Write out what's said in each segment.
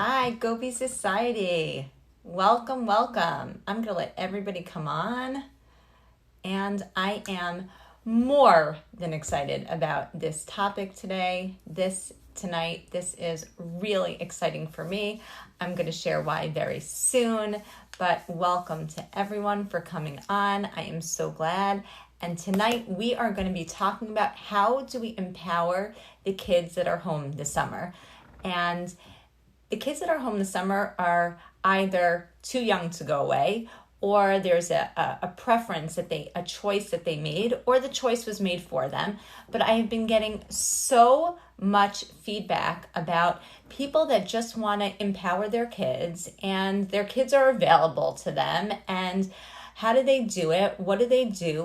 Hi, Gopi Society. Welcome, welcome. I'm going to let everybody come on. And I am more than excited about this topic today, tonight. This is really exciting for me. I'm going to share why very soon, but welcome to everyone for coming on. I am so glad. And tonight we are going to be talking about how do we empower the kids that are home this summer. And the kids that are home this summer are either too young to go away, or there's a preference a choice that they made, or the choice was made for them. But I have been getting so much feedback about people that just want to empower their kids, and their kids are available to them. And how do they do it? What do they do?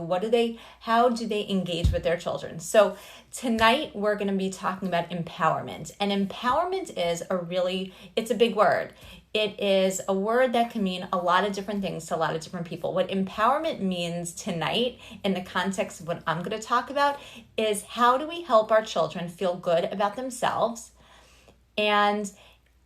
How do they engage with their children? So tonight we're going to be talking about empowerment. And empowerment it's a big word. It is a word that can mean a lot of different things to a lot of different people. What empowerment means tonight, in the context of what I'm going to talk about, is how do we help our children feel good about themselves and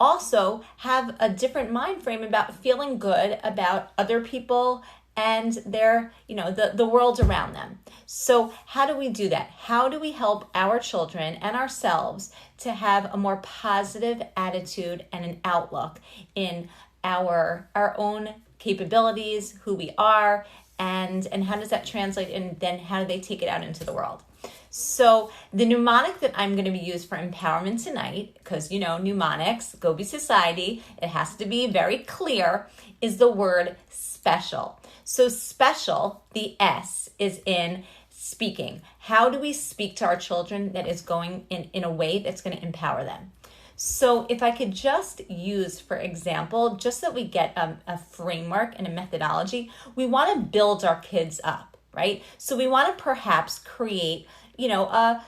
also have a different mind frame about feeling good about other people and the world around them. So how do we do that? How do we help our children and ourselves to have a more positive attitude and an outlook in our own capabilities, who we are, and how does that translate, and then how do they take it out into the world? So the mnemonic that I'm going to be used for empowerment tonight, because mnemonics, Gobi Society, it has to be very clear, is the word special. So special, the S, is in speaking. How do we speak to our children that is going in a way that's going to empower them? So if I could just use, for example, just so that we get a framework and a methodology, we want to build our kids up, right? So we want to perhaps create a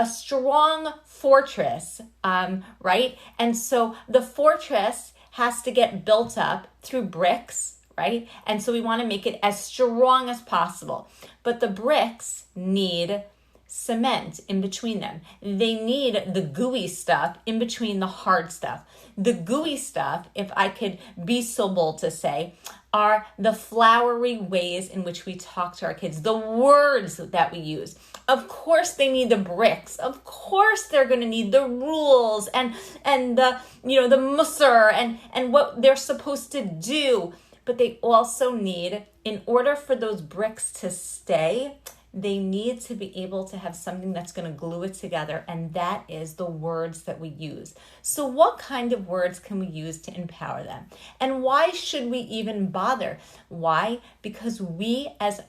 strong fortress, right? And so the fortress has to get built up through bricks, right? And so we want to make it as strong as possible. But the bricks need cement in between them. They need the gooey stuff in between the hard stuff. The gooey stuff, if I could be so bold to say, are the flowery ways in which we talk to our kids, the words that we use. Of course they need the bricks. Of course they're going to need the rules and the the musser and what they're supposed to do. But they also need, in order for those bricks to stay, they need to be able to have something that's going to glue it together, and that is the words that we use. So what kind of words can we use to empower them? And why should we even bother? Why? Because we as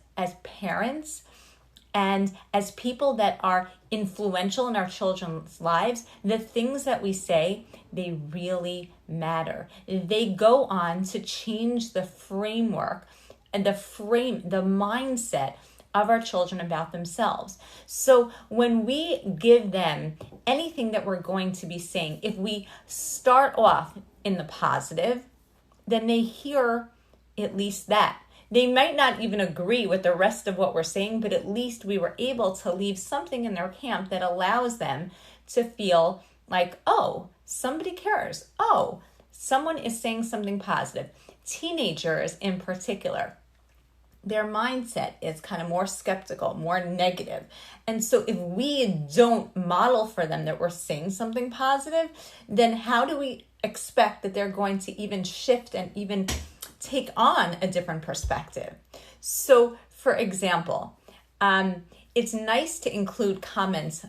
parents and as people that are influential in our children's lives, the things that we say, they really matter. They go on to change the framework and the mindset of our children about themselves. So when we give them anything that we're going to be saying, if we start off in the positive, then they hear at least that. They might not even agree with the rest of what we're saying, but at least we were able to leave something in their camp that allows them to feel like, oh, somebody cares. Oh, someone is saying something positive. Teenagers in particular, their mindset is kind of more skeptical, more negative. And so if we don't model for them that we're saying something positive, then how do we expect that they're going to even shift and even take on a different perspective? So for example, it's nice to include comments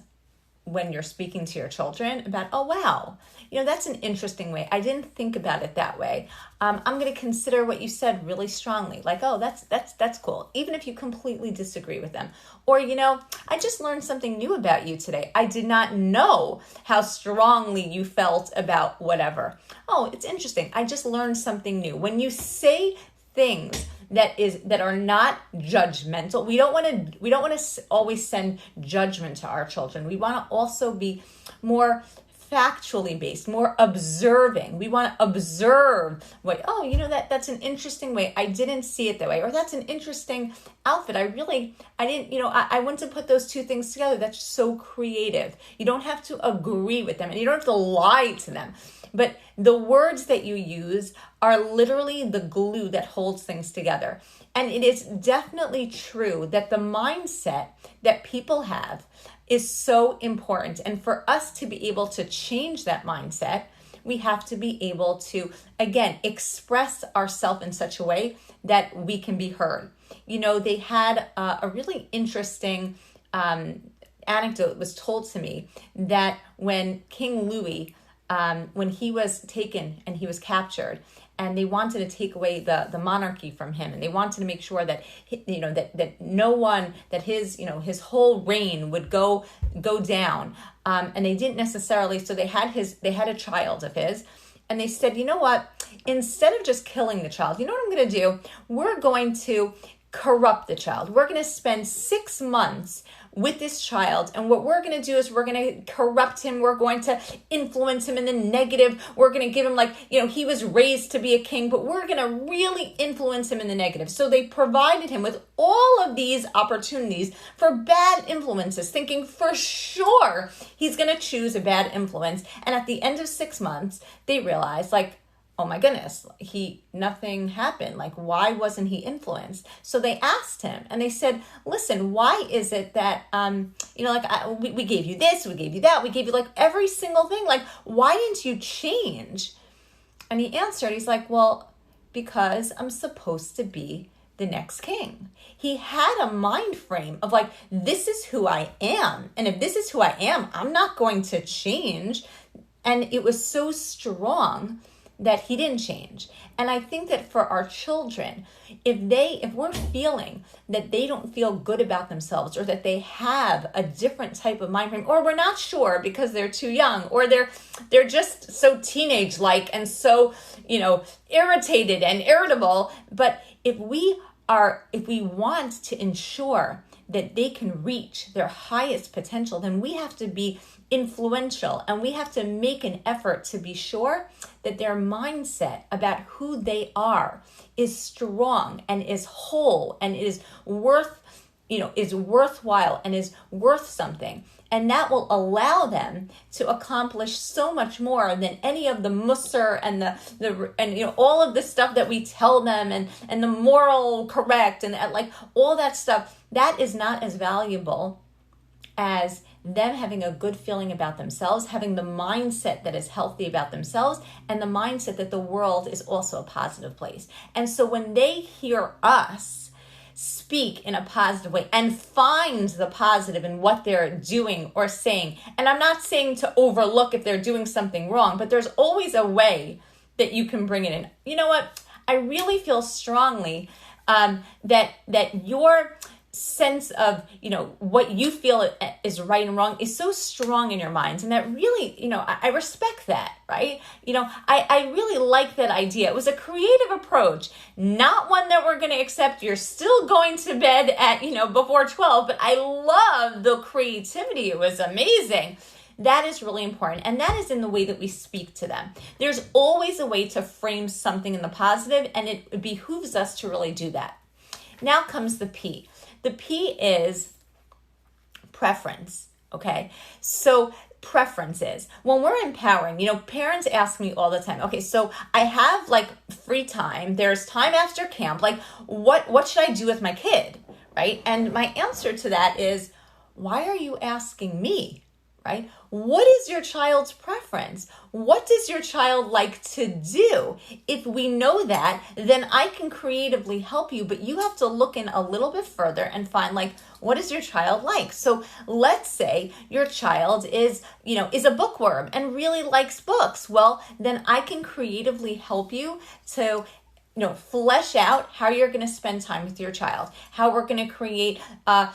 when you're speaking to your children about, oh, wow, that's an interesting way. I didn't think about it that way. I'm going to consider what you said really strongly. Like, oh, that's cool. Even if you completely disagree with them. Or, I just learned something new about you today. I did not know how strongly you felt about whatever. Oh, it's interesting. I just learned something new. When you say things that are not judgmental, we don't want to always send judgment to our children. We want to also be more factually based, more observing. We want to observe that's an interesting way. I didn't see it that way. Or that's an interesting outfit. I didn't, I want to put those two things together. That's so creative. You don't have to agree with them and you don't have to lie to them. but the words that you use are literally the glue that holds things together. And it is definitely true that the mindset that people have is so important. And for us to be able to change that mindset, we have to be able to, again, express ourselves in such a way that we can be heard. They had a really interesting anecdote was told to me that when King Louis, when he was taken and he was captured, and they wanted to take away the monarchy from him, and they wanted to make sure that that no one, that his whole reign would go down, and they didn't necessarily. So they had a child of his, and they said, you know what? Instead of just killing the child, you know what I'm going to do? We're going to corrupt the child. We're going to spend 6 months with this child, and what we're going to do is we're going to corrupt him. We're going to influence him in the negative. We're going to give him he was raised to be a king, but we're going to really influence him in the negative. So they provided him with all of these opportunities for bad influences, thinking for sure he's going to choose a bad influence. And at the end of 6 months, they realized oh my goodness, nothing happened. Why wasn't he influenced? So they asked him, and they said, listen, why is it that, we gave you this, we gave you that, we gave you every single thing. Why didn't you change? And he answered, he's like, well, because I'm supposed to be the next king. He had a mind frame of this is who I am. And if this is who I am, I'm not going to change. And it was so strong that he didn't change. And I think that for our children, if we're feeling that they don't feel good about themselves, or that they have a different type of mind frame, or we're not sure because they're too young, or they're just so teenage-like and so, irritated and irritable, but if we want to ensure that they can reach their highest potential, then we have to be influential, and we have to make an effort to be sure that their mindset about who they are is strong and is whole and is worthwhile and is worth something. And that will allow them to accomplish so much more than any of the mussar and all of the stuff that we tell them, and the moral correct and all that stuff. That is not as valuable as them having a good feeling about themselves, having the mindset that is healthy about themselves, and the mindset that the world is also a positive place. And so when they hear us speak in a positive way and find the positive in what they're doing or saying, and I'm not saying to overlook if they're doing something wrong, but there's always a way that you can bring it in. You know what? I really feel strongly that your sense of, what you feel is right and wrong is so strong in your minds. And that really, I respect that, right? I really like that idea. It was a creative approach, not one that we're going to accept. You're still going to bed at, before 12, but I love the creativity. It was amazing. That is really important. And that is in the way that we speak to them. There's always a way to frame something in the positive, and it behooves us to really do that. Now comes the P. The P is preference, okay? So preferences. When we're empowering, parents ask me all the time, okay, so I have free time. There's time after camp. What should I do with my kid, right? And my answer to that is, why are you asking me, right? What is your child's preference? What does your child like to do? If we know that, then I can creatively help you, but you have to look in a little bit further and find what does your child like? So let's say your child is a bookworm and really likes books. Well, then I can creatively help you to flesh out how you're going to spend time with your child, how we're going to create, a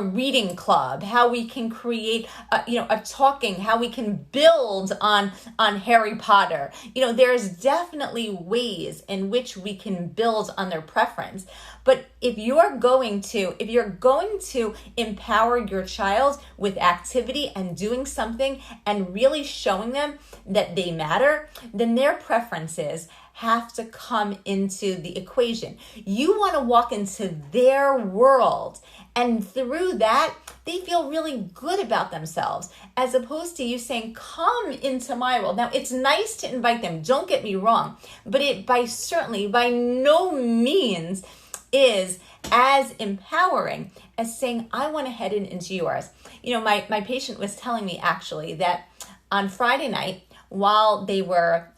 reading club, how we can create, a talking, how we can build on Harry Potter. There's definitely ways in which we can build on their preference. But if you're going to empower your child with activity and doing something and really showing them that they matter, then their preferences have to come into the equation. You want to walk into their world, and through that, they feel really good about themselves, as opposed to you saying, come into my world. Now, it's nice to invite them, don't get me wrong, but it by no means is as empowering as saying, I want to head into yours. My patient was telling me actually that on Friday night, while they were,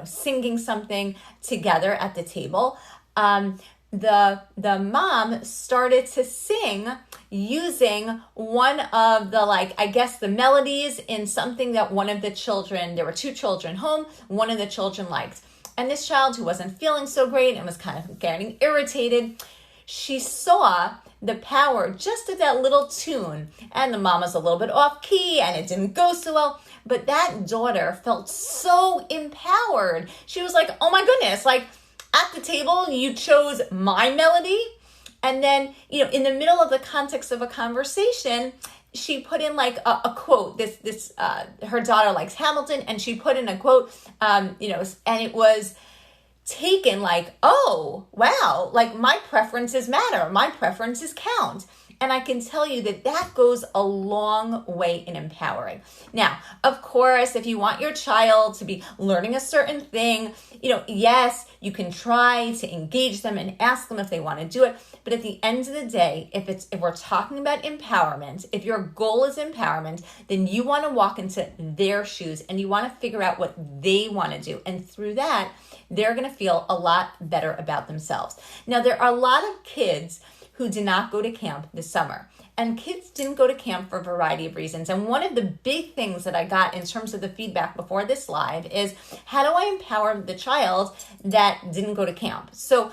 singing something together at the table, the mom started to sing using one of the melodies in something that one of the children, there were two children home, one of the children liked. And this child, who wasn't feeling so great and was kind of getting irritated, she saw the power just of that little tune. And the mom was a little bit off key and it didn't go so well. But that daughter felt so empowered. She was like, oh my goodness, at the table, you chose my melody. And then, in the middle of the context of a conversation, she put in a quote. Her daughter likes Hamilton, and she put in a quote, and it was taken oh, wow, my preferences matter. My preferences count. And I can tell you that goes a long way in empowering. Now, of course, if you want your child to be learning a certain thing, yes, you can try to engage them and ask them if they want to do it. But at the end of the day, if we're talking about empowerment, if your goal is empowerment, then you want to walk into their shoes and you want to figure out what they want to do. And through that, they're going to feel a lot better about themselves. Now, there are a lot of kids who did not go to camp this summer. And kids didn't go to camp for a variety of reasons. And one of the big things that I got in terms of the feedback before this live is, how do I empower the child that didn't go to camp? So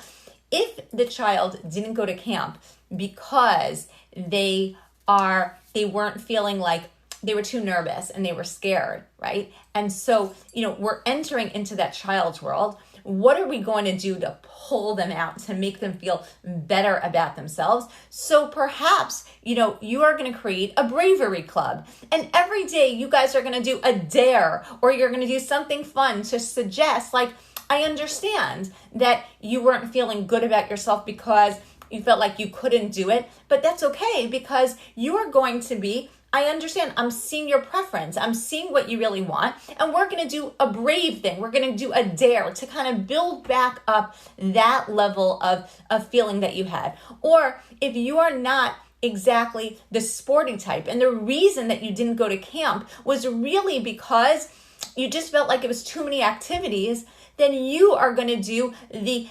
if the child didn't go to camp because they weren't feeling like, they were too nervous and they were scared, right? And so, we're entering into that child's world. What are we going to do to pull them out, to make them feel better about themselves? So perhaps, you are going to create a bravery club. And every day you guys are going to do a dare, or you're going to do something fun to suggest, I understand that you weren't feeling good about yourself because you felt like you couldn't do it, but that's okay, because you are going to be, I understand, I'm seeing your preference. I'm seeing what you really want. And we're going to do a brave thing. We're going to do a dare to kind of build back up that level of feeling that you had. Or if you are not exactly the sporty type, and the reason that you didn't go to camp was really because you just felt like it was too many activities, then you are going to do the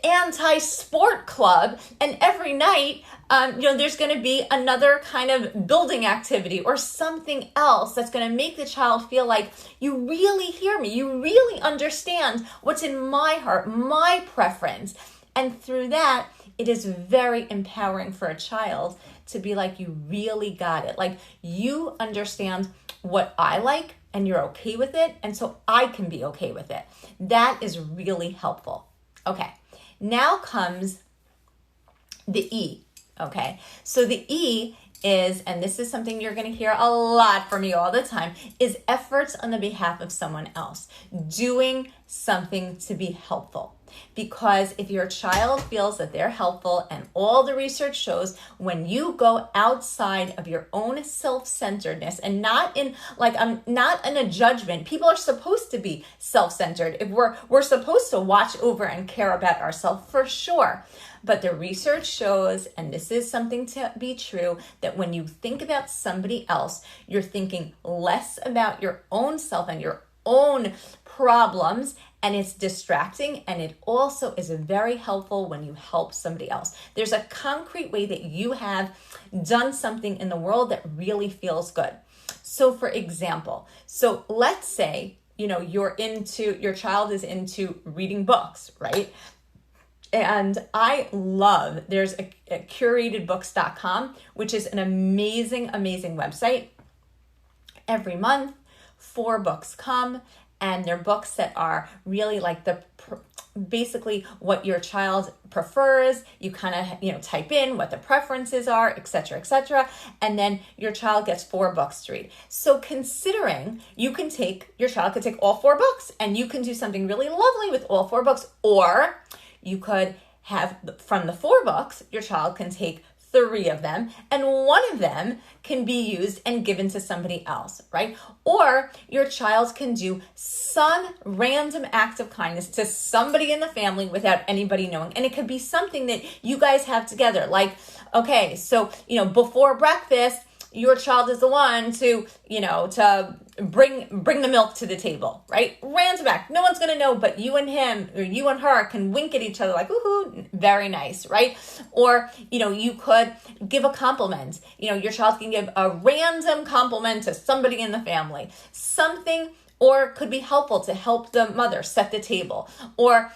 anti-sport club. And every night, there's going to be another kind of building activity or something else that's going to make the child feel like, you really hear me. You really understand what's in my heart, my preference. And through that, it is very empowering for a child to be like, you really got it. You understand what I like, and you're okay with it, and so I can be okay with it. That is really helpful. Okay, now comes the E, okay? So the E is, and this is something you're going to hear a lot from me all the time, is efforts on the behalf of someone else, doing something to be helpful. Because if your child feels that they're helpful, and all the research shows when you go outside of your own self-centeredness, and not in not in a judgment, people are supposed to be self-centered. If we're supposed to watch over and care about ourselves, for sure. But the research shows, and this is something to be true, that when you think about somebody else, you're thinking less about your own self and your own problems, and it's distracting, and it also is very helpful when you help somebody else. There's a concrete way that you have done something in the world that really feels good. So for example, let's say, your child is into reading books, right? And I love, there's a curatedbooks.com, which is an amazing, amazing website. Every month, 4 books come, and they're books that are really basically what your child prefers. You kind of, type in what the preferences are, etc., etc. And then your child gets 4 books to read. So considering your child could take all 4 books and you can do something really lovely with all 4 books, or you could have from the 4 books, your child can take 3 of them, and 1 of them can be used and given to somebody else, right? Or your child can do some random act of kindness to somebody in the family without anybody knowing. And it could be something that you guys have together. Like, okay, so, before breakfast, your child is the one to bring the milk to the table, right? Random act. No one's going to know, but you and him or you and her can wink at each other like, woohoo, very nice, right? Or, you could give a compliment. Your child can give a random compliment to somebody in the family. Something, or could be helpful to help the mother set the table, or,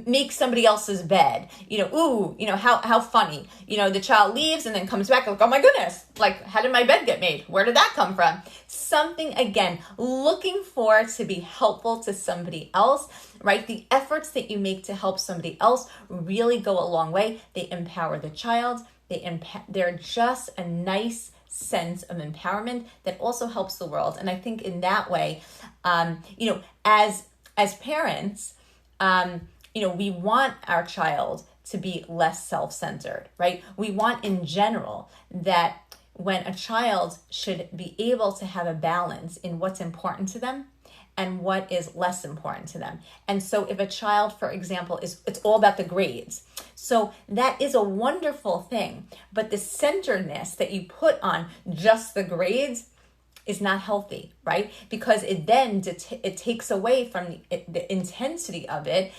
make somebody else's bed, how funny, the child leaves and then comes back like, oh my goodness, like, how did my bed get made? Where did that come from? Something, again, looking for to be helpful to somebody else, right? The efforts that you make to help somebody else really go a long way. They empower the child. They're just a nice sense of empowerment that also helps the world. And I think in that way, as parents, we want our child to be less self-centered, right? We want in general that when a child should be able to have a balance in what's important to them and what is less important to them. And so if a child, for example, it's all about the grades, so that is a wonderful thing, but the centeredness that you put on just the grades is not healthy, right? Because it then it takes away from the intensity of it,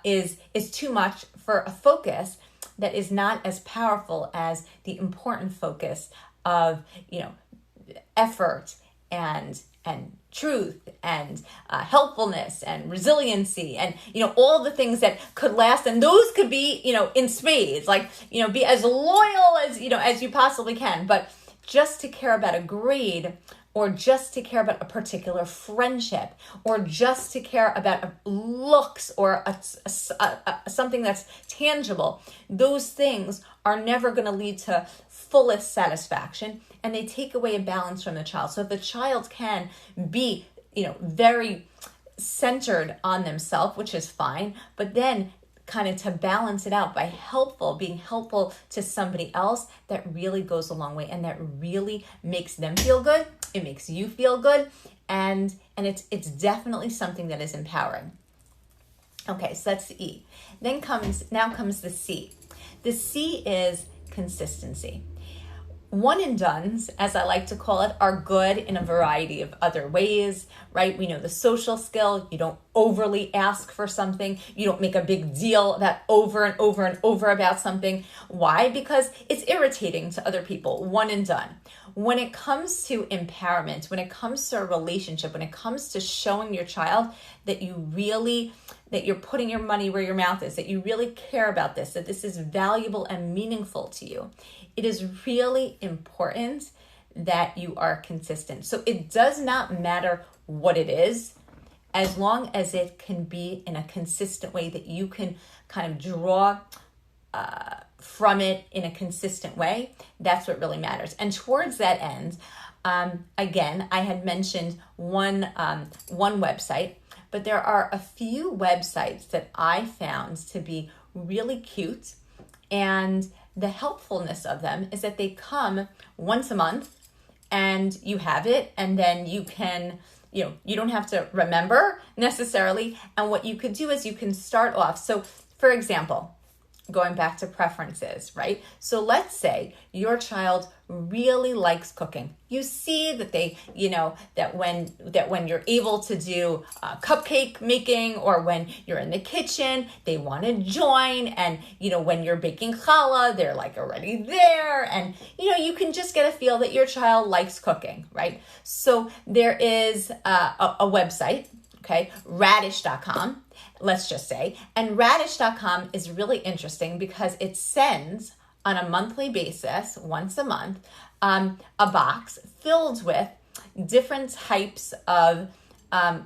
is too much for a focus that is not as powerful as the important focus of, effort and truth and helpfulness and resiliency and, all the things that could last. And those could be, in spades, like, be as loyal as you possibly can. But just to care about a grade, or just to care about a particular friendship, or just to care about looks or something that's tangible, those things are never going to lead to fullest satisfaction, and they take away a balance from the child. So if the child can be, very centered on themselves, which is fine, but then kind of to balance it out by being helpful to somebody else, that really goes a long way, and that really makes them feel good. It makes you feel good, and it's definitely something that is empowering. Okay, so that's the E. Now comes the C. The C is consistency. One and dones, as I like to call it, are good in a variety of other ways, right? We know the social skill. You don't overly ask for something. You don't make a big deal about over and over and over about something. Why? Because it's irritating to other people. One and done. When it comes to empowerment, when it comes to a relationship, when it comes to showing your child that you're putting your money where your mouth is, that you really care about this, that this is valuable and meaningful to you, it is really important that you are consistent. So it does not matter what it is, as long as it can be in a consistent way that you can kind of draw from it in a consistent way. That's what really matters. And towards that end, again, I had mentioned one website, but there are a few websites that I found to be really cute, and the helpfulness of them is that they come once a month and you have it, and then you can, you don't have to remember necessarily. And what you could do is you can start off. So for example, going back to preferences, right? So let's say your child really likes cooking. You see that they, that when you're able to do cupcake making, or when you're in the kitchen, they want to join. And, when you're baking challah, they're like already there. And, you can just get a feel that your child likes cooking, right? So there is a website, okay, radish.com. Let's just say. And radish.com is really interesting because it sends on a monthly basis, once a month, a box filled with different types of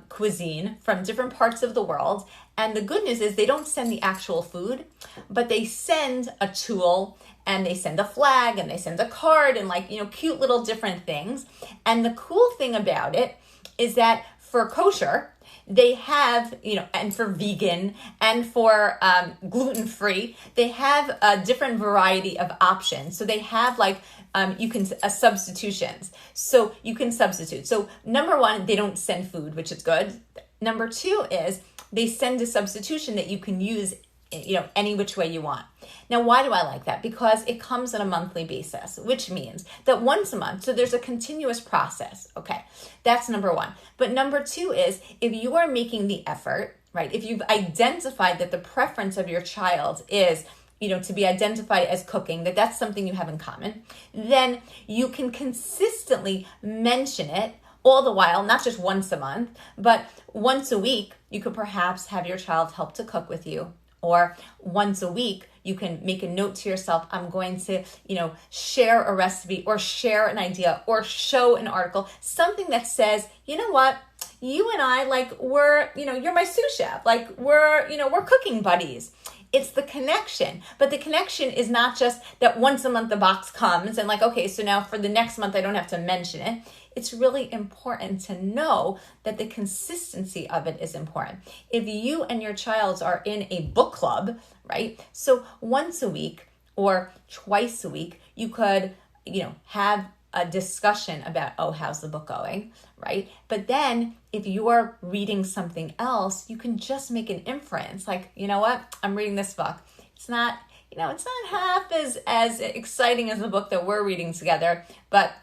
cuisine from different parts of the world. And the good news is they don't send the actual food, but they send a tool and they send a flag and they send a card and cute little different things. And the cool thing about it is that for kosher, they have, and for vegan and for gluten-free, they have a different variety of options. So they have substitutions. So you can substitute. So number one, they don't send food, which is good. Number two is they send a substitution that you can use any which way you want. Now, why do I like that? Because it comes on a monthly basis, which means that once a month, so there's a continuous process. Okay, that's number one. But number two is if you are making the effort, right? If you've identified that the preference of your child is to be identified as cooking, that's something you have in common, then you can consistently mention it all the while, not just once a month, but once a week, you could perhaps have your child help to cook with you. Or once a week, you can make a note to yourself, I'm going to, share a recipe or share an idea or show an article, something that says, you know what, you and I, we're, you're my sous chef, we're cooking buddies. It's the connection, but the connection is not just that once a month the box comes and okay, so now for the next month I don't have to mention it. It's really important to know that the consistency of it is important. If you and your child are in a book club, right? So once a week or twice a week, you could, have a discussion about, how's the book going, right? But then if you're reading something else, you can just make an inference. You know what? I'm reading this book. It's not, it's not half as exciting as the book that we're reading together, but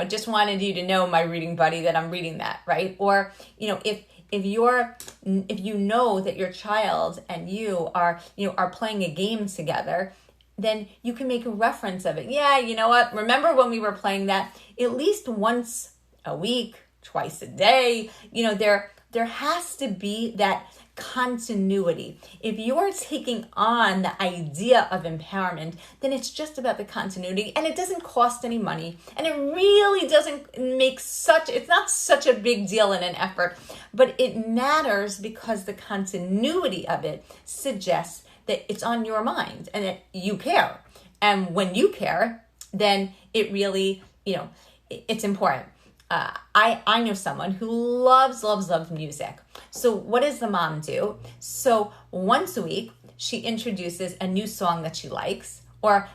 just wanted you to know, my reading buddy, that I'm reading that, right? Or, if you know that your child and you are playing a game together, then you can make a reference of it. Yeah, you know what? Remember when we were playing that? At least once a week, twice a day, there has to be that continuity. If you're taking on the idea of empowerment, then it's just about the continuity, and it doesn't cost any money, and it really doesn't it's not such a big deal and an effort, but it matters because the continuity of it suggests that it's on your mind and that you care. And when you care, then it really, it's important. I know someone who loves music. So what does the mom do? So once a week, she introduces a new song that she likes, or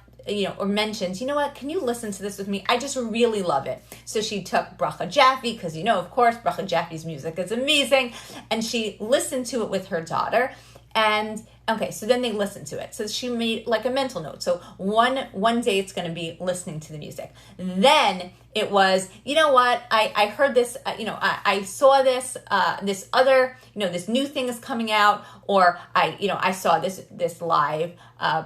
mentions, you know what, can you listen to this with me? I just really love it. So she took Bracha Jaffe, because of course, Bracha Jaffe's music is amazing. And she listened to it with her daughter. And okay, so then they listened to it. So she made a mental note. So one day it's going to be listening to the music. Then it was, you know what, I heard this, I saw this, this other, this new thing is coming out, or I saw this live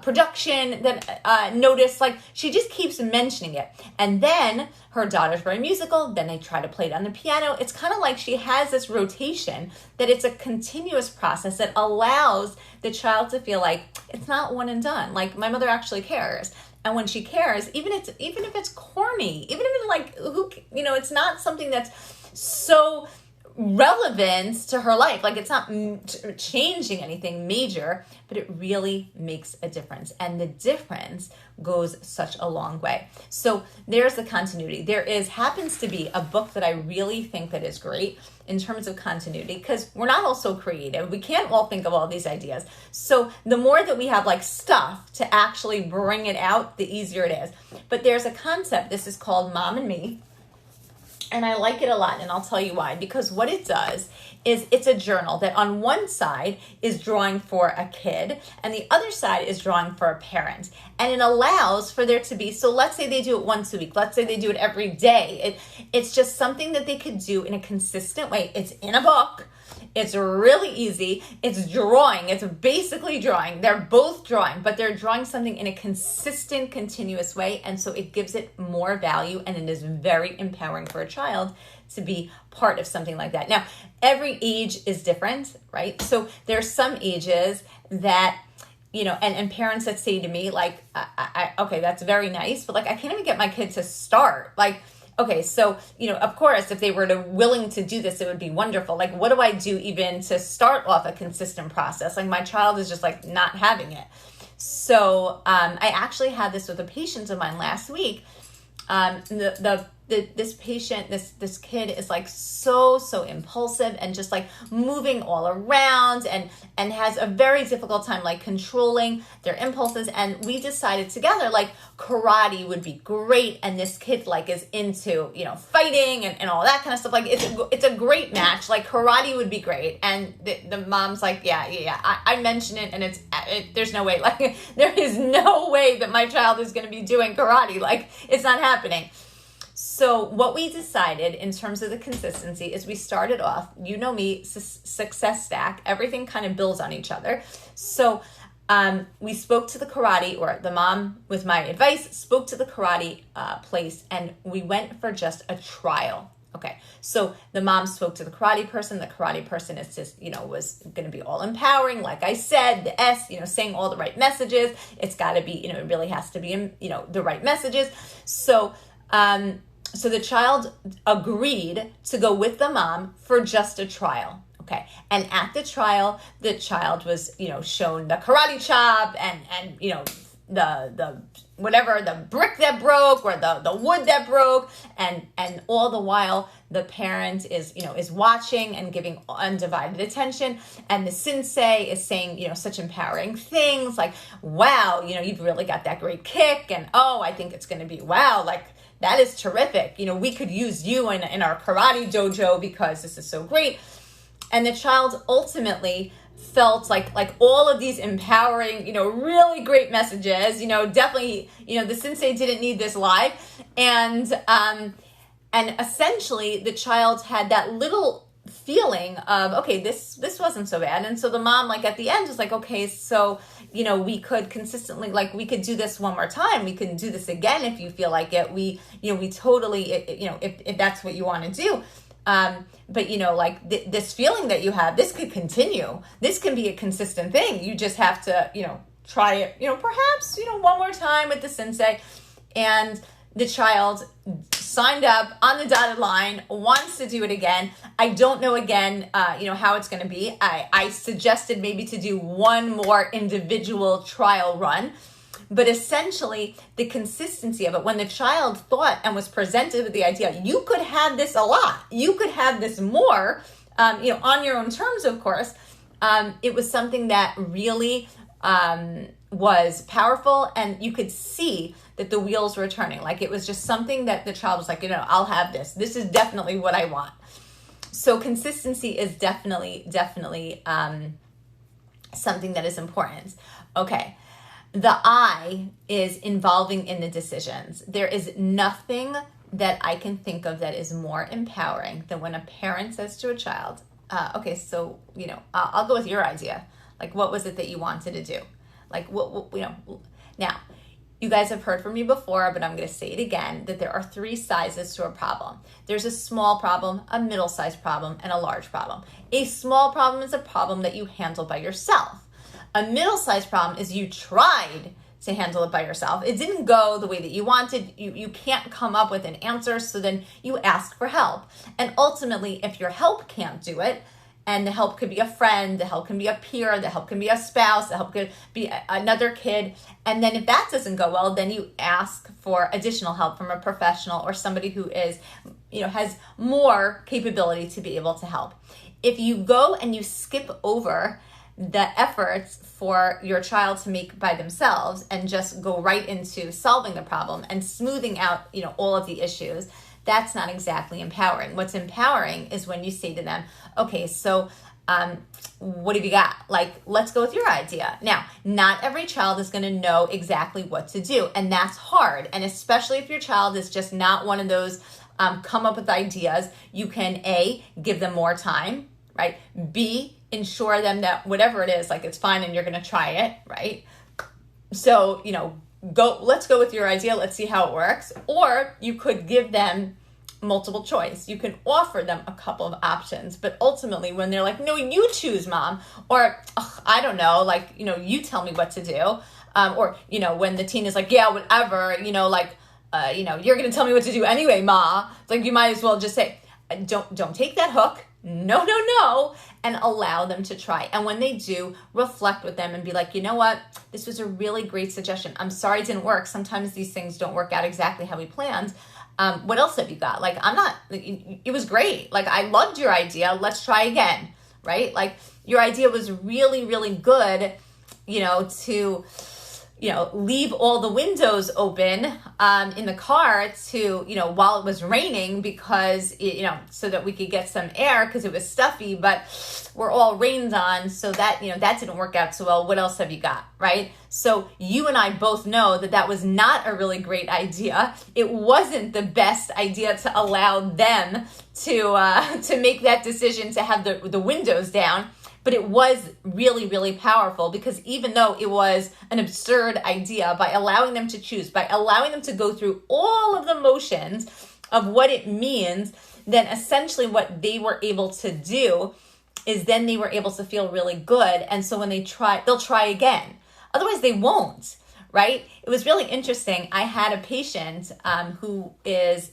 production that noticed, she just keeps mentioning it. And then her daughter's very musical, then they try to play it on the piano. It's kind of like she has this rotation, that it's a continuous process that allows the child to feel like it's not one and done. My mother actually cares. And when she cares, even if it's corny, even if it's it's not something that's so relevant to her life, it's not changing anything major, but it really makes a difference. And the difference goes such a long way. So there's the continuity. There happens to be a book that I really think that is great in terms of continuity, because we're not all so creative. We can't all think of all these ideas. So the more that we have stuff to actually bring it out, the easier it is. But there's a concept. This is called Mom and Me. And I like it a lot, and I'll tell you why. Because what it does is it's a journal that on one side is drawing for a kid, and the other side is drawing for a parent. And it allows for there to be, so let's say they do it once a week. Let's say they do it every day. It's just something that they could do in a consistent way. It's in a book. It's really easy. It's drawing. It's basically drawing. They're both drawing, but they're drawing something in a consistent, continuous way. And so it gives it more value, and it is very empowering for a child to be part of something like that. Now, every age is different, right? So there's some ages that, and parents that say to me, okay, that's very nice, but I can't even get my kid to start. okay, so, of course, if they were willing to do this, it would be wonderful. Like, what do I do even to start off a consistent process? Like, my child is just like not having it. So I actually had this with a patient of mine last week. This patient, this kid is like so impulsive and just like moving all around and has a very difficult time like controlling their impulses. And we decided together like karate would be great. And this kid like is into, fighting and all that kind of stuff. Like it's a great match. Like karate would be great. And the mom's like, yeah. I mentioned it and there's no way, like there is no way that my child is going to be doing karate. Like it's not happening. So what we decided in terms of the consistency is we started off, me, success stack, everything kind of builds on each other. So we spoke to the karate, or the mom with my advice spoke to the karate place, and we went for just a trial. Okay, so the mom spoke to the karate person. The karate person is just, was going to be all empowering. Like I said, the S, saying all the right messages. It's got to be, it really has to be, the right messages. So the child agreed to go with the mom for just a trial. Okay. And at the trial, the child was, shown the karate chop and the whatever, the brick that broke or the wood that broke. And all the while the parent is watching and giving undivided attention. And the sensei is saying, such empowering things like, wow, you've really got that great kick. And, oh, I think it's going to be, wow, like, that is terrific. We could use you in our karate dojo because this is so great. And the child ultimately felt like all of these empowering, really great messages, definitely, the sensei didn't need this live. And essentially the child had that little feeling of, okay, this wasn't so bad. And so the mom, like at the end was like, okay, so, we could consistently, like we could do this one more time. We can do this again if you feel like it. We totally, if that's what you want to do. But like this feeling that you have, this could continue. This can be a consistent thing. You just have to, try it, perhaps, one more time with the sensei. And the child signed up on the dotted line, wants to do it again. I don't know again, how it's going to be. I suggested maybe to do one more individual trial run, but essentially the consistency of it, when the child thought and was presented with the idea, you could have this a lot, you could have this more, on your own terms, of course. It was something that really was powerful, and you could see that the wheels were turning. Like it was just something that the child was like, I'll have this. This is definitely what I want. So consistency is definitely something that is important. Okay. The I is involving in the decisions. There is nothing that I can think of that is more empowering than when a parent says to a child, okay, so, I'll go with your idea. Like, what was it that you wanted to do? Like, what now, you guys have heard from me before, but I'm going to say it again, that there are 3 sizes to a problem. There's a small problem, a middle-sized problem, and a large problem. A small problem is a problem that you handle by yourself. A middle-sized problem is you tried to handle it by yourself. It didn't go the way that you wanted. You can't come up with an answer, so then you ask for help. And ultimately, if your help can't do it, and the help could be a friend, the help can be a peer, the help can be a spouse, the help could be another kid. And then if that doesn't go well, then you ask for additional help from a professional or somebody who is, has more capability to be able to help. If you go and you skip over the efforts for your child to make by themselves and just go right into solving the problem and smoothing out, all of the issues, that's not exactly empowering. What's empowering is when you say to them, okay, so what have you got? Like, let's go with your idea. Now, not every child is going to know exactly what to do, and that's hard. And especially if your child is just not one of those come up with ideas, you can A, give them more time, right? B, ensure them that whatever it is, like it's fine and you're going to try it, right? So, let's go with your idea. Let's see how it works. Or you could give them multiple choice. You can offer them a couple of options, but ultimately when they're like, no, you choose, mom, or I don't know, like, you tell me what to do. Or, when the teen is like, yeah, whatever, like, you're going to tell me what to do anyway, Ma. It's like, you might as well just say, don't take that hook. No, no, no. And allow them to try. And when they do, reflect with them and be like, you know what? This was a really great suggestion. I'm sorry it didn't work. Sometimes these things don't work out exactly how we planned. What else have you got? Like, it was great. Like, I loved your idea. Let's try again, right? Like, your idea was really, really good, to leave all the windows open in the car to, while it was raining because, so that we could get some air because it was stuffy, but we're all rained on. So that, that didn't work out so well. What else have you got? Right? So you and I both know that was not a really great idea. It wasn't the best idea to allow them to make that decision to have the windows down. But it was really, really powerful because even though it was an absurd idea, by allowing them to choose, by allowing them to go through all of the motions of what it means, then essentially what they were able to do is then they were able to feel really good. And so when they try, they'll try again. Otherwise they won't, right? It was really interesting. I had a patient who is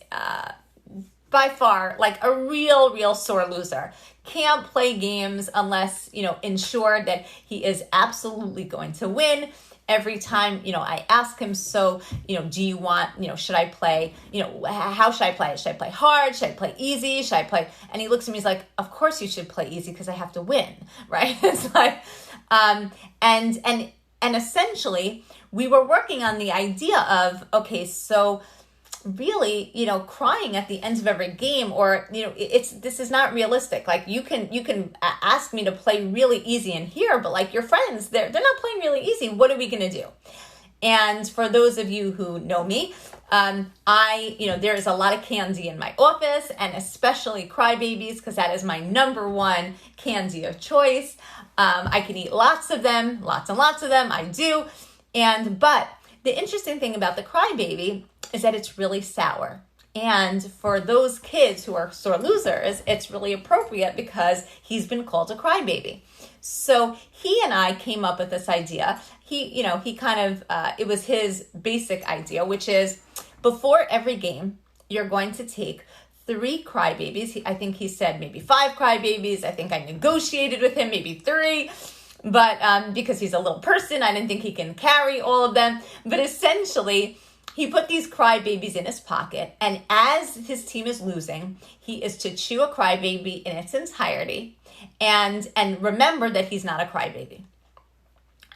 by far like a real sore loser. Can't play games unless, ensured that he is absolutely going to win. Every time, I ask him, so, do you want, should I play, how should I play? Should I play hard? Should I play easy? Should I play? And he looks at me, he's like, of course you should play easy because I have to win, right? It's like, and essentially we were working on the idea of, okay, so really, crying at the end of every game, or, this is not realistic. Like you can ask me to play really easy in here, but like your friends, they're not playing really easy. What are we going to do? And for those of you who know me, there is a lot of candy in my office, and especially crybabies, because that is my number one candy of choice. I can eat lots of them, lots and lots of them. I do. But the interesting thing about the crybaby is that it's really sour. And for those kids who are sore losers, it's really appropriate because he's been called a crybaby. So he and I came up with this idea. He it was his basic idea, which is before every game, you're going to take 3 crybabies. I think he said maybe 5 crybabies. I think I negotiated with him maybe 3. But because he's a little person, I didn't think he can carry all of them. But essentially, he put these crybabies in his pocket, and as his team is losing, he is to chew a crybaby in its entirety and remember that he's not a crybaby.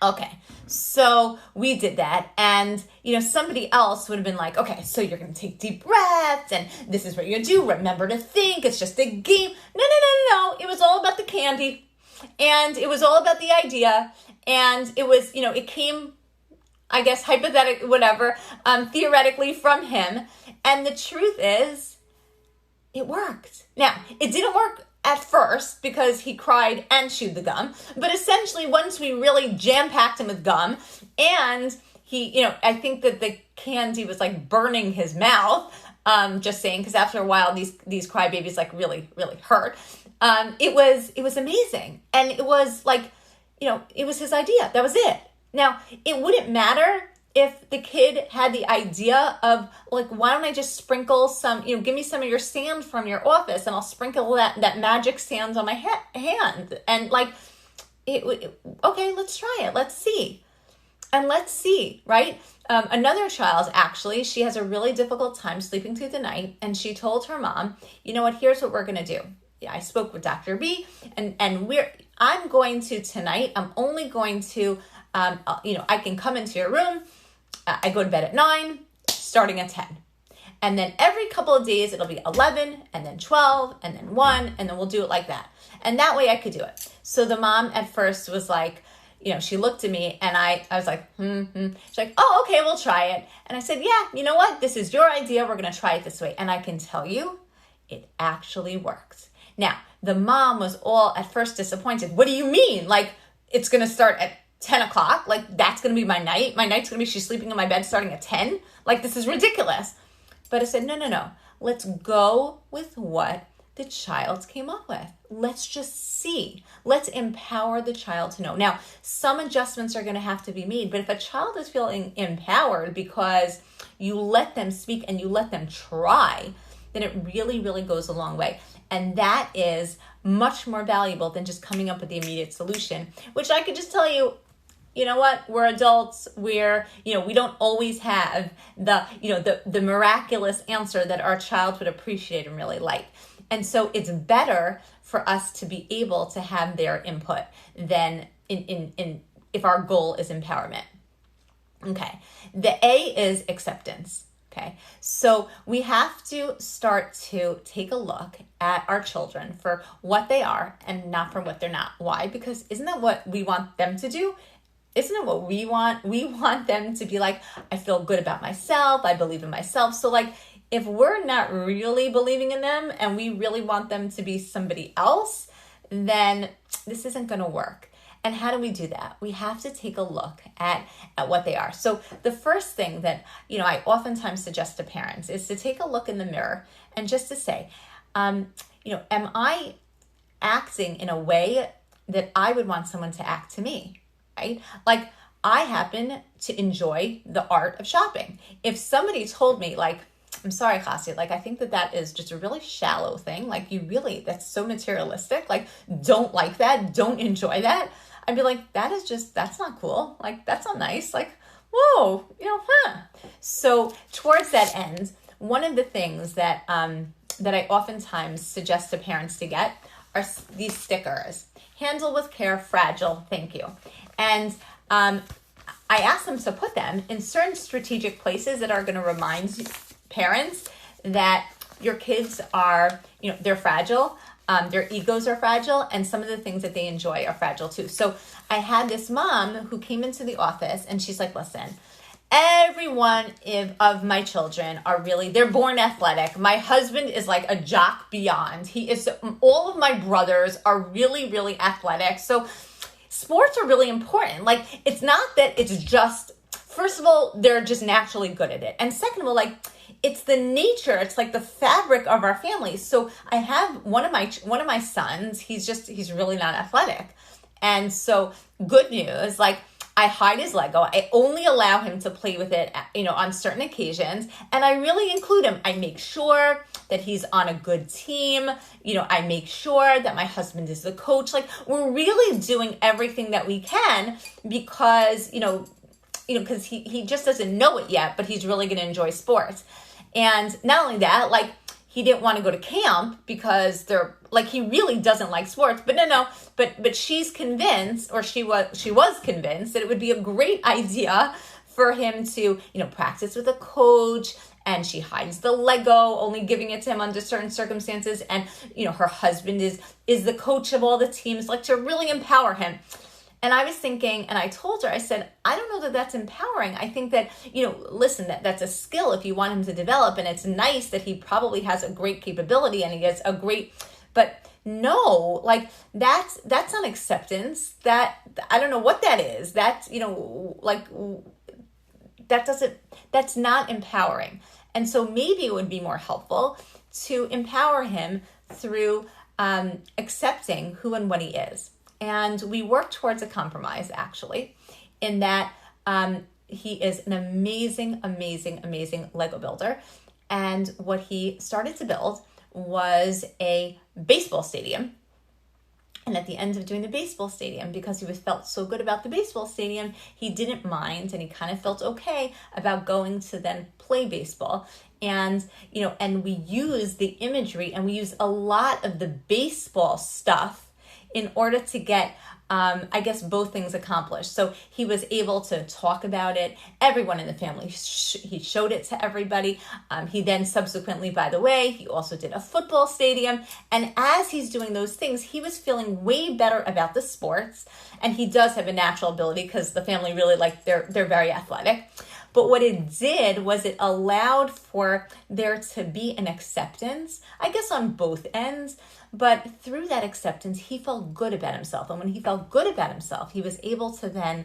Okay, so we did that, and somebody else would have been like, okay, so you're going to take deep breaths, and this is what you're going to do. Remember to think. It's just a game. No. It was all about the candy, and it was all about the idea, and it was, it came, I guess, hypothetically, whatever, theoretically from him. And the truth is, it worked. Now, it didn't work at first because he cried and chewed the gum. But essentially, once we really jam-packed him with gum, and he, I think that the candy was like burning his mouth, just saying, because after a while, these crybabies like really, really hurt. It was amazing. And it was like, it was his idea. That was it. Now, it wouldn't matter if the kid had the idea of, like, why don't I just sprinkle some, give me some of your sand from your office and I'll sprinkle that magic sand on my hand. And, like, okay, let's try it. Let's see. And let's see, right? Another child, actually, she has a really difficult time sleeping through the night. And she told her mom, you know what, here's what we're going to do. Yeah, I spoke with Dr. B, and I'm going to tonight, I'm only going to, I can come into your room. I go to bed at 9, starting at 10. And then every couple of days, it'll be 11, and then 12, and then 1, and then we'll do it like that. And that way I could do it. So the mom at first was like, she looked at me, and I was like, She's like, oh, okay, we'll try it. And I said, yeah, you know what? This is your idea. We're going to try it this way. And I can tell you, it actually worked. Now, the mom was all at first disappointed. What do you mean? Like, it's going to start at 10 o'clock? Like, that's going to be my night? My night's going to be she's sleeping in my bed starting at 10? Like, this is ridiculous. But I said, no. Let's go with what the child came up with. Let's just see. Let's empower the child to know. Now, some adjustments are going to have to be made, but if a child is feeling empowered because you let them speak and you let them try, then it really, really goes a long way. And that is much more valuable than just coming up with the immediate solution, which I could just tell you, you know what, we're adults, we don't always have the miraculous answer that our child would appreciate and really like. And so it's better for us to be able to have their input than in if our goal is empowerment. Okay, the A is acceptance. Okay, so we have to start to take a look at our children for what they are and not for what they're not. Why? Because isn't that what we want them to do? Isn't it what we want? We want them to be like, I feel good about myself. I believe in myself. So like, if we're not really believing in them and we really want them to be somebody else, then this isn't going to work. And how do we do that? We have to take a look at what they are. So the first thing that, I oftentimes suggest to parents is to take a look in the mirror and just to say, am I acting in a way that I would want someone to act to me, right? Like, I happen to enjoy the art of shopping. If somebody told me, like, I'm sorry, Chassi, like, I think that is just a really shallow thing. Like, that's so materialistic. Like, don't like that. Don't enjoy that. I'd be like, that's not cool. Like, that's not nice. Like, whoa, So towards that end, one of the things that I oftentimes suggest to parents to get are these stickers. Handle with care, fragile, thank you. And I ask them to put them in certain strategic places that are going to remind parents that your kids are, they're fragile. Their egos are fragile, and some of the things that they enjoy are fragile too. So I had this mom who came into the office and she's like, listen, every one of my children they're born athletic. My husband is like a jock beyond. All of my brothers are really, really athletic. So sports are really important. Like, it's not that it's just, first of all, they're just naturally good at it. And second of all, like, it's the nature, it's like the fabric of our family. So I have one of my sons, he's really not athletic. And so good news, like, I hide his Lego. I only allow him to play with it, on certain occasions. And I really include him. I make sure that he's on a good team. I make sure that my husband is the coach. Like, we're really doing everything that we can because, because he just doesn't know it yet, but he's really going to enjoy sports. And not only that, like, he didn't want to go to camp because he really doesn't like sports. But but she's convinced, or she was convinced that it would be a great idea for him to, practice with a coach. And she hides the Lego, only giving it to him under certain circumstances. And, her husband is the coach of all the teams, like, to really empower him. And I was thinking, and I told her, I said, I don't know that that's empowering. I think that, listen, that's a skill if you want him to develop. And it's nice that he probably has a great capability and he has a great, but no, like, that's not acceptance. That, I don't know what that is. That's, that's not empowering. And so maybe it would be more helpful to empower him through accepting who and what he is. And we work towards a compromise, actually, in that he is an amazing, amazing, amazing Lego builder. And what he started to build was a baseball stadium. And at the end of doing the baseball stadium, because he felt so good about the baseball stadium, he didn't mind, and he kind of felt okay about going to then play baseball. And, and we use the imagery and we use a lot of the baseball stuff in order to get, both things accomplished. So he was able to talk about it. Everyone in the family, he showed it to everybody. He then subsequently, by the way, he also did a football stadium. And as he's doing those things, he was feeling way better about the sports. And he does have a natural ability because the family really, they're very athletic. But what it did was it allowed for there to be an acceptance, I guess on both ends. But through that acceptance, he felt good about himself. And when he felt good about himself, he was able to then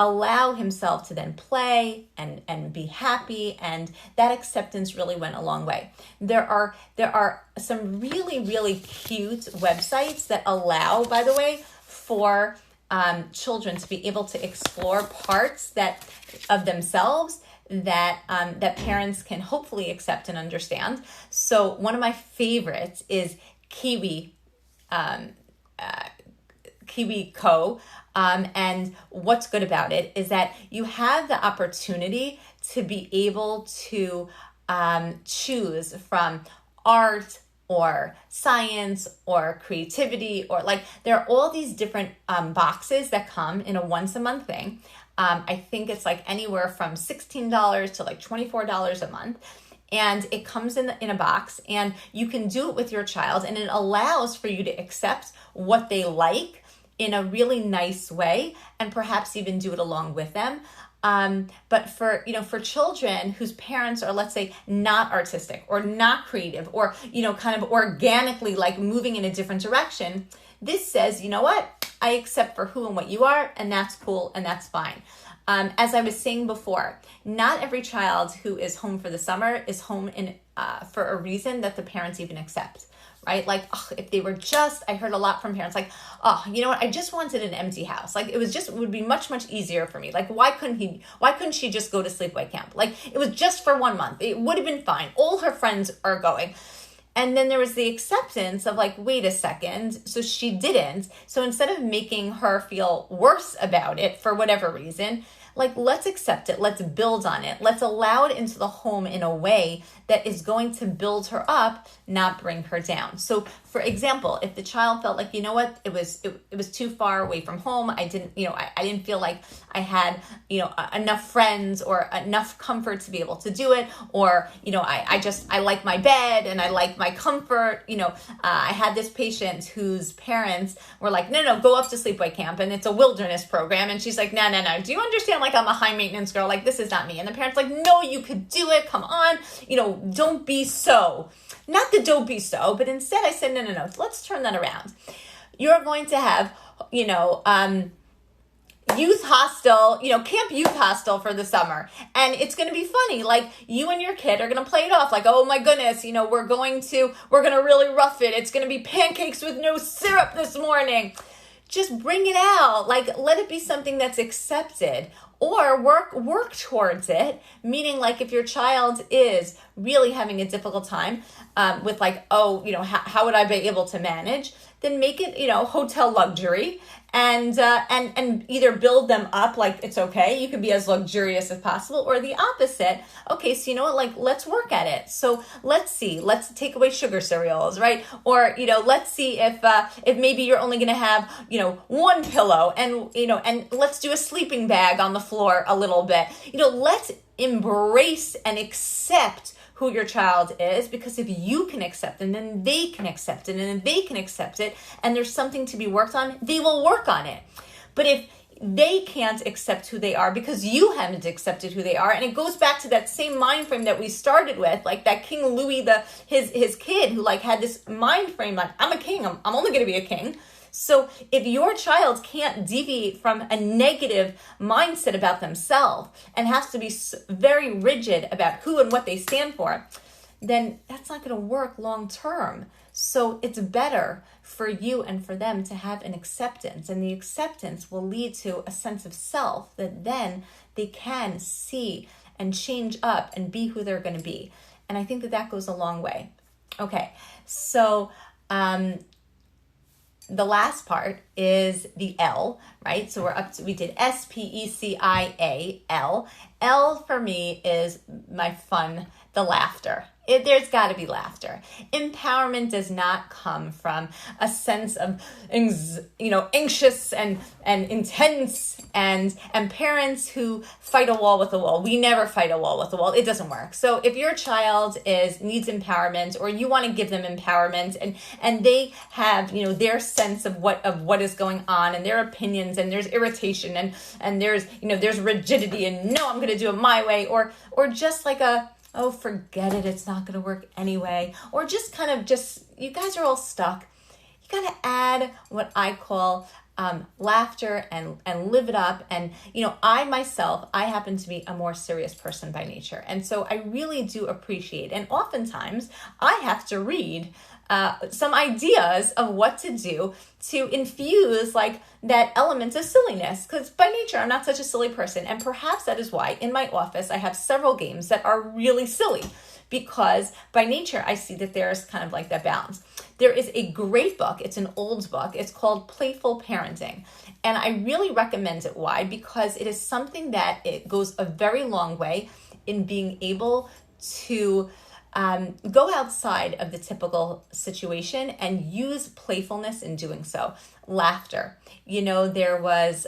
allow himself to then play and be happy, and that acceptance really went a long way. There are some really, really cute websites that allow, by the way, for children to be able to explore parts of themselves that parents can hopefully accept and understand. So one of my favorites is Kiwi Co. And what's good about it is that you have the opportunity to be able to choose from art or science or creativity, or like there are all these different boxes that come in a once a month thing. I think it's like anywhere from $16 to like $24 a month. And it comes in a box, and you can do it with your child, and it allows for you to accept what they like in a really nice way, and perhaps even do it along with them. But for children whose parents are, let's say, not artistic or not creative, or, kind of organically like moving in a different direction, this says, you know what? I accept for who and what you are, and that's cool, and that's fine. As I was saying before, not every child who is home for the summer is home for a reason that the parents even accept, right? Like, if they were I heard a lot from parents, like, you know what? I just wanted an empty house. Like, it would be much, much easier for me. Like, why couldn't she just go to sleepaway camp? Like, it was just for 1 month. It would have been fine. All her friends are going. And then there was the acceptance of like, wait a second, so she didn't. So instead of making her feel worse about it for whatever reason, like, let's accept it. Let's build on it. Let's allow it into the home in a way that is going to build her up, not bring her down. So for example, if the child felt like, you know what, it was too far away from home. I didn't feel like I had, enough friends or enough comfort to be able to do it. Or, I like my bed and I like my comfort. I had this patient whose parents were like, no, go up to sleepaway camp, and it's a wilderness program. And she's like, no. Do you understand? Like, I'm a high maintenance girl. Like, this is not me. And the parents like, no, you could do it. Come on. Don't be so. Not the don't be so, but instead I said, no. Let's turn that around. You're going to have, youth hostel, camp youth hostel for the summer. And it's going to be funny. Like, you and your kid are going to play it off like, oh my goodness, we're going to really rough it. It's going to be pancakes with no syrup this morning. Just bring it out. Like, let it be something that's accepted, or work towards it. Meaning, like, if your child is really having a difficult time with like, how would I be able to manage? Then make it, hotel luxury, and either build them up like it's okay, you can be as luxurious as possible, or the opposite. Okay, so you know what, like, let's work at it. So let's take away sugar cereals, right? Or, let's see if maybe you're only going to have, one pillow, and let's do a sleeping bag on the floor a little bit. Let's embrace and accept who your child is, because if you can accept it, then they can accept it, and then they can accept it, and there's something to be worked on, they will work on it. But if they can't accept who they are because you haven't accepted who they are, and it goes back to that same mind frame that we started with, like that King Louis, his kid who like had this mind frame like, I'm a king, I'm only going to be a king. So if your child can't deviate from a negative mindset about themselves and has to be very rigid about who and what they stand for, then that's not going to work long term. So it's better for you and for them to have an acceptance, and the acceptance will lead to a sense of self that then they can see and change up and be who they're going to be. And I think that goes a long way. Okay, so the last part is the L, right? So we did SPECIAL. L for me is my fun, the laughter. There's got to be laughter. Empowerment does not come from a sense of, anxious and intense and parents who fight a wall with a wall. We never fight a wall with a wall. It doesn't work. So if your child needs empowerment, or you want to give them empowerment, and they have, their sense of what is going on, and their opinions, and there's irritation, and there's, there's rigidity, and no, I'm going to do it my way, or just like oh, forget it, it's not going to work anyway. Or just you guys are all stuck. You got to add what I call laughter and live it up. And, I happen to be a more serious person by nature. And so I really do appreciate, and oftentimes I have to read some ideas of what to do to infuse like that element of silliness, because by nature I'm not such a silly person, and perhaps that is why in my office I have several games that are really silly, because by nature I see that there's kind of like that balance. There is a great book, it's an old book, it's called Playful Parenting, and I really recommend it. Why? Because it is something that it goes a very long way in being able to go outside of the typical situation and use playfulness in doing so. Laughter. There was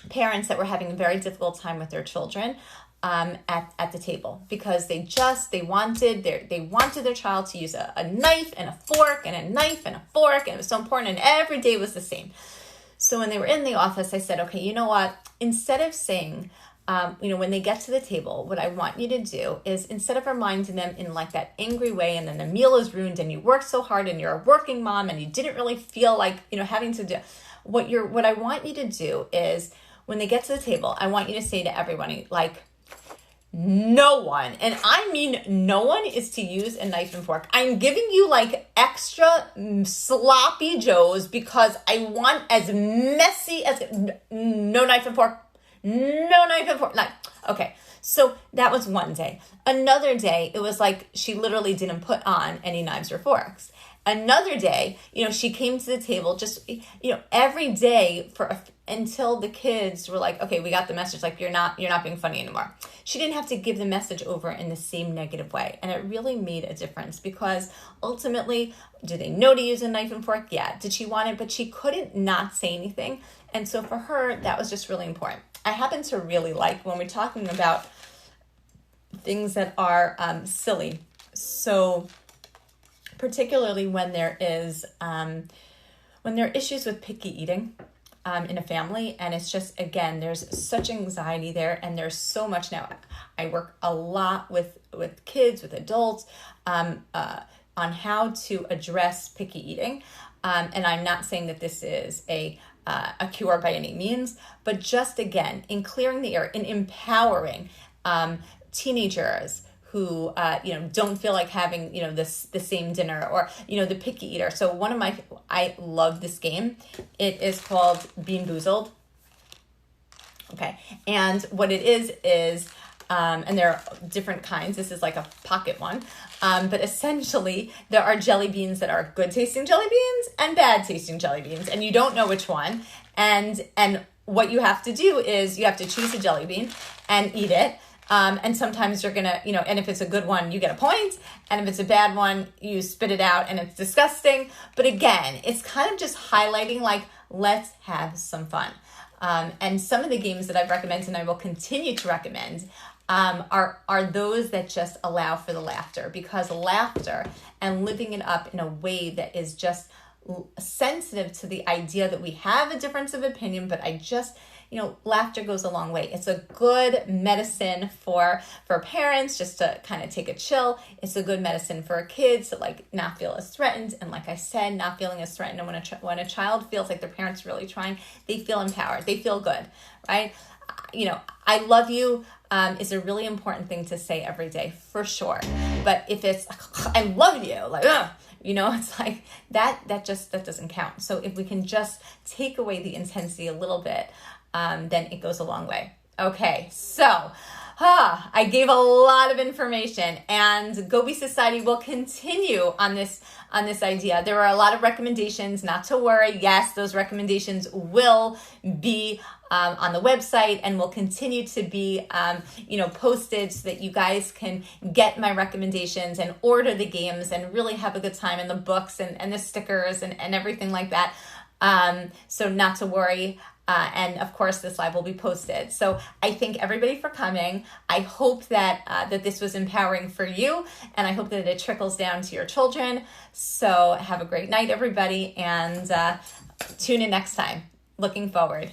parents that were having a very difficult time with their children at the table, because they wanted their child to use a knife and a fork and a knife and a fork, and it was so important, and every day was the same. So when they were in the office, I said, okay, you know what? Instead of saying, when they get to the table, what I want you to do is, instead of reminding them in like that angry way, and then the meal is ruined and you worked so hard and you're a working mom and you didn't really feel like, having to do, what I want you to do is, when they get to the table, I want you to say to everybody, like, no one, and I mean no one, is to use a knife and fork. I'm giving you like extra sloppy joes because I want as messy as, no knife and fork. No knife and fork. Like, okay, so that was one day. Another day, it was like she literally didn't put on any knives or forks. Another day, she came to the table just, every day until the kids were like, okay, we got the message. Like, you're not being funny anymore. She didn't have to give the message over in the same negative way. And it really made a difference, because ultimately, do they know to use a knife and fork? Yeah. Did she want it? But she couldn't not say anything. And so for her, that was just really important. I happen to really like when we're talking about things that are silly. So particularly when there are issues with picky eating in a family, and it's just, again, there's such anxiety there, and there's so much. Now, I work a lot with kids, with adults, on how to address picky eating, and I'm not saying that this is a cure by any means, but just, again, in clearing the air, in empowering teenagers who, don't feel like having, the same dinner, or, the picky eater. So I love this game. It is called Bean Boozled. Okay. And what it is, and there are different kinds. This is like a pocket one. But essentially there are jelly beans that are good tasting jelly beans and bad tasting jelly beans, and you don't know which one. And what you have to do is you have to choose a jelly bean and eat it. And sometimes you're gonna, and if it's a good one, you get a point. And if it's a bad one, you spit it out and it's disgusting. But again, it's kind of just highlighting, like, let's have some fun. And some of the games that I've recommended, and I will continue to recommend, are those that just allow for the laughter, because laughter and living it up in a way that is just sensitive to the idea that we have a difference of opinion, but laughter goes a long way. It's a good medicine for parents just to kind of take a chill. It's a good medicine for kids to like not feel as threatened. And like I said, not feeling as threatened. And when a child feels like their parents are really trying, they feel empowered. They feel good, right? I love you is a really important thing to say every day, for sure. But if it's, I love you, like, it's like that doesn't count. So if we can just take away the intensity a little bit, then it goes a long way. Okay, so I gave a lot of information, and Go Be Society will continue on this idea. There are a lot of recommendations, not to worry. Yes, those recommendations will be on the website and will continue to be posted, so that you guys can get my recommendations and order the games and really have a good time, and the books and the stickers and everything like that. So not to worry. And of course, this live will be posted. So I thank everybody for coming. I hope that this was empowering for you, and I hope that it trickles down to your children. So have a great night, everybody, and tune in next time. Looking forward.